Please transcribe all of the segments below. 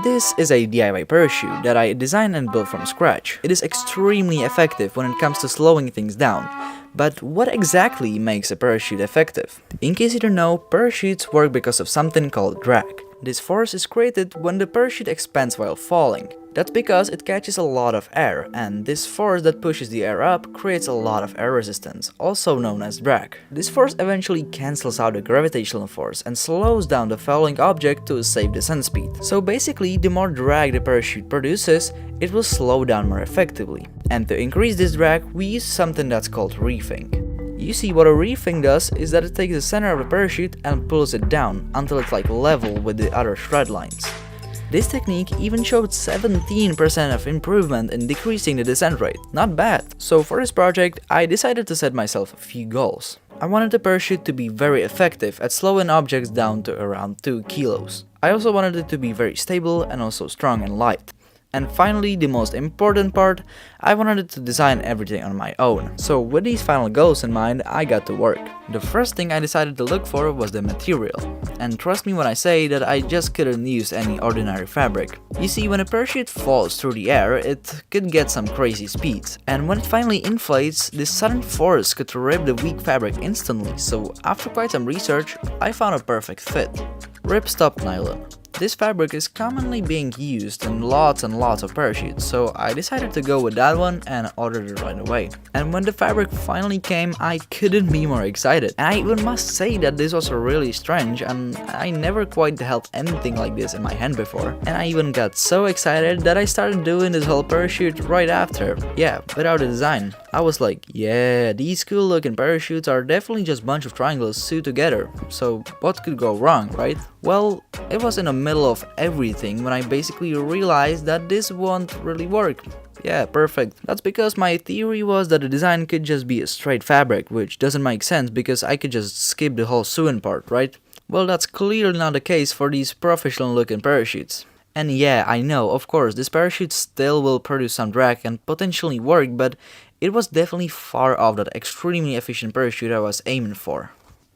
This is a DIY parachute that I designed and built from scratch. It is extremely effective when it comes to slowing things down. But what exactly makes a parachute effective? In case you don't know, parachutes work because of something called drag. This force is created when the parachute expands while falling. That's because it catches a lot of air, and this force that pushes the air up creates a lot of air resistance, also known as drag. This force eventually cancels out the gravitational force and slows down the falling object to a safe descent speed. So basically, the more drag the parachute produces, it will slow down more effectively. And to increase this drag, we use something that's called reefing. You see, what a reefing does is that it takes the center of the parachute and pulls it down until it's like level with the other thread lines. This technique even showed 17% of improvement in decreasing the descent rate. Not bad. So for this project, I decided to set myself a few goals. I wanted the parachute to be very effective at slowing objects down to around 2 kilos. I also wanted it to be very stable and also strong and light. And finally, the most important part, I wanted to design everything on my own. So with these final goals in mind, I got to work. The first thing I decided to look for was the material. And trust me when I say that I just couldn't use any ordinary fabric. You see, when a parachute falls through the air, it could get some crazy speeds. And when it finally inflates, this sudden force could rip the weak fabric instantly. So after quite some research, I found a perfect fit. Ripstop nylon. This fabric is commonly being used in lots and lots of parachutes, so I decided to go with that one and ordered it right away. And when the fabric finally came, I couldn't be more excited. And I even must say that this was really strange, and I never quite held anything like this in my hand before. And I even got so excited that I started doing this whole parachute right after. Yeah, without a design. I was like, yeah, these cool looking parachutes are definitely just a bunch of triangles sewed together. So what could go wrong, right? Well, it was in the middle of everything when I basically realized that this won't really work. Yeah, perfect. That's because my theory was that the design could just be a straight fabric, which doesn't make sense because I could just skip the whole sewing part, right? Well, that's clearly not the case for these professional looking parachutes. And yeah, I know, of course, this parachute still will produce some drag and potentially work, but it was definitely far off that extremely efficient parachute I was aiming for.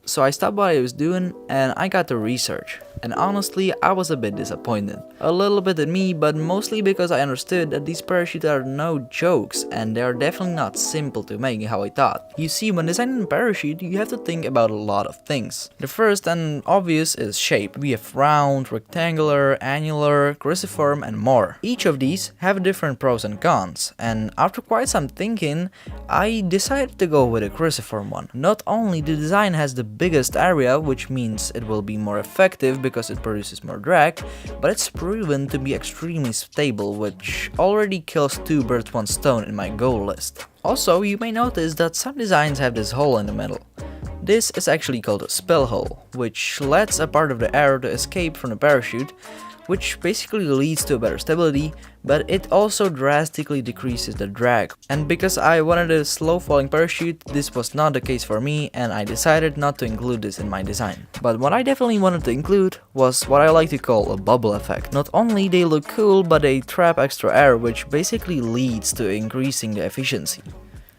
So I stopped what I was doing and I got to research. And honestly, I was a bit disappointed. A little bit at me, but mostly because I understood that these parachutes are no jokes and they are definitely not simple to make how I thought. You see, when designing a parachute, you have to think about a lot of things. The first and obvious is shape. We have round, rectangular, annular, cruciform and more. Each of these have different pros and cons, and after quite some thinking, I decided to go with a cruciform one. Not only the design has the biggest area, which means it will be more effective because it produces more drag, but it's proven to be extremely stable, which already kills 2 birds 1 stone in my goal list. Also, you may notice that some designs have this hole in the middle. This is actually called a spill hole, which lets a part of the air to escape from the parachute, which basically leads to a better stability, but it also drastically decreases the drag. And because I wanted a slow falling parachute, this was not the case for me and I decided not to include this in my design. But what I definitely wanted to include was what I like to call a bubble effect. Not only they look cool, but they trap extra air, which basically leads to increasing the efficiency.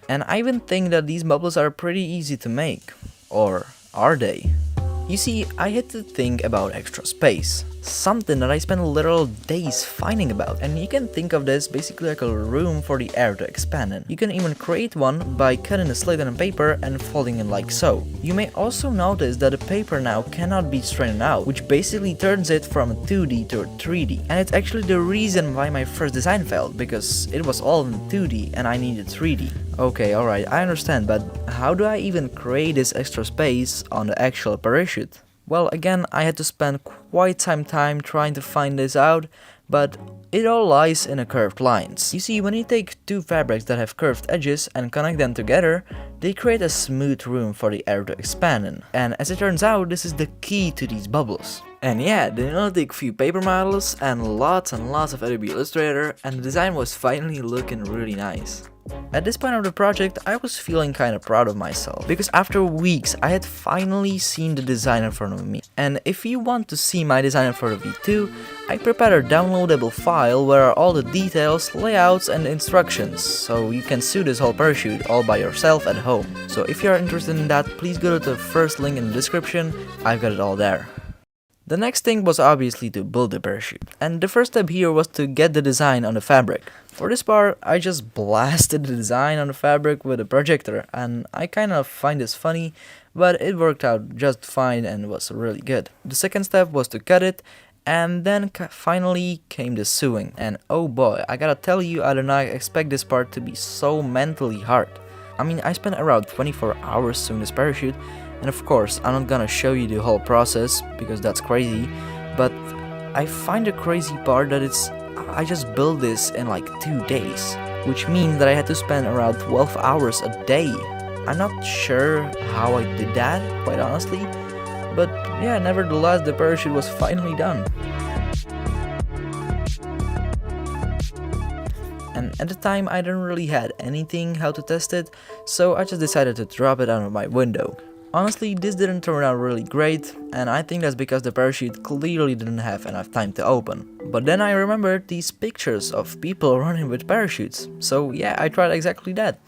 And I even think that these bubbles are pretty easy to make. Or are they? You see, I had to think about extra space, something that I spent literal days finding about, and you can think of this basically like a room for the air to expand in. You can even create one by cutting a slit on paper and folding it like so. You may also notice that the paper now cannot be straightened out, which basically turns it from 2D to 3D. And it's actually the reason why my first design failed, because it was all in 2D and I needed 3D. Okay, alright, I understand, but how do I even create this extra space on the actual parachute? Well, again, I had to spend quite some time trying to find this out, but it all lies in the curved lines. You see, when you take 2 fabrics that have curved edges and connect them together, they create a smooth room for the air to expand in. And as it turns out, this is the key to these bubbles. And yeah, then I'll take a few paper models and lots of Adobe Illustrator, and the design was finally looking really nice. At this point of the project, I was feeling kinda proud of myself, because after weeks I had finally seen the design in front of me. And if you want to see my design in front of you too, I prepared a downloadable file where are all the details, layouts and instructions, so you can sew this whole parachute all by yourself at home. So if you are interested in that, please go to the first link in the description, I've got it all there. The next thing was obviously to build the parachute, and the first step here was to get the design on the fabric. For this part, I just blasted the design on the fabric with a projector, and I kind of find this funny, but it worked out just fine and was really good. The second step was to cut it, and then finally came the sewing, and oh boy, I gotta tell you, I did not expect this part to be so mentally hard. I mean, I spent around 24 hours sewing this parachute, and of course, I'm not gonna show you the whole process, because that's crazy, but I find the crazy part that I just built this in like 2 days, which means that I had to spend around 12 hours a day. I'm not sure how I did that, quite honestly, but yeah, nevertheless, the parachute was finally done. And at the time, I didn't really had anything how to test it, so I just decided to drop it out of my window. Honestly, this didn't turn out really great, and I think that's because the parachute clearly didn't have enough time to open. But then I remembered these pictures of people running with parachutes, so yeah, I tried exactly that.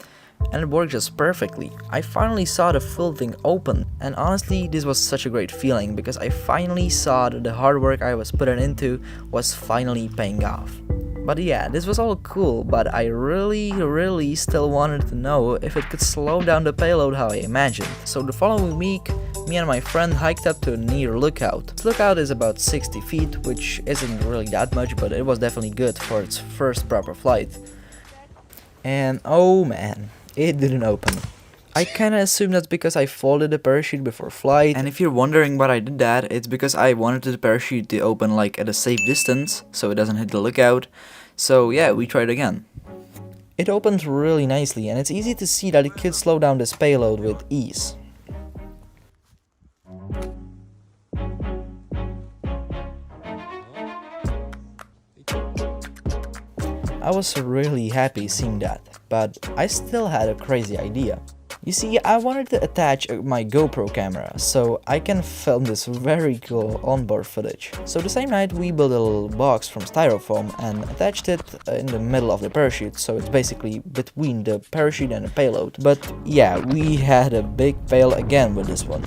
And it worked just perfectly. I finally saw the full thing open, and honestly, this was such a great feeling because I finally saw that the hard work I was putting into was finally paying off. But yeah, this was all cool, but I really still wanted to know if it could slow down the payload how I imagined. So the following week, me and my friend hiked up to a near lookout. This lookout is about 60 feet, which isn't really that much, but it was definitely good for its first proper flight. And oh man, it didn't open. I kinda assume that's because I folded the parachute before flight, and if you're wondering why I did that, it's because I wanted the parachute to open like at a safe distance, so it doesn't hit the lookout. So yeah, we tried again. It opens really nicely, and it's easy to see that it could slow down this payload with ease. I was really happy seeing that, but I still had a crazy idea. You see, I wanted to attach my GoPro camera, so I can film this very cool onboard footage. So the same night we built a little box from styrofoam and attached it in the middle of the parachute, so it's basically between the parachute and the payload. But yeah, we had a big fail again with this one.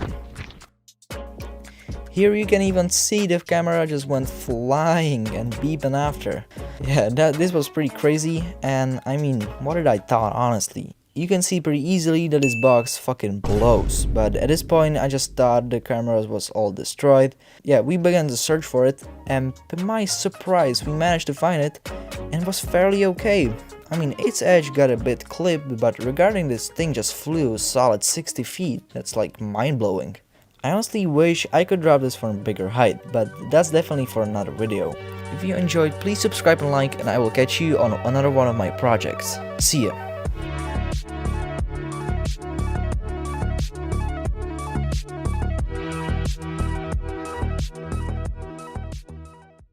Here you can even see the camera just went flying and beeping after. Yeah, this was pretty crazy, and I mean, what did I thought honestly? You can see pretty easily that this box fucking blows, but at this point I just thought the camera was all destroyed. Yeah, we began to search for it, and to my surprise we managed to find it, and it was fairly okay. I mean, its edge got a bit clipped, but regarding this thing just flew a solid 60 feet, that's like mind-blowing. I honestly wish I could drop this from a bigger height, but that's definitely for another video. If you enjoyed, please subscribe and like, and I will catch you on another one of my projects. See ya!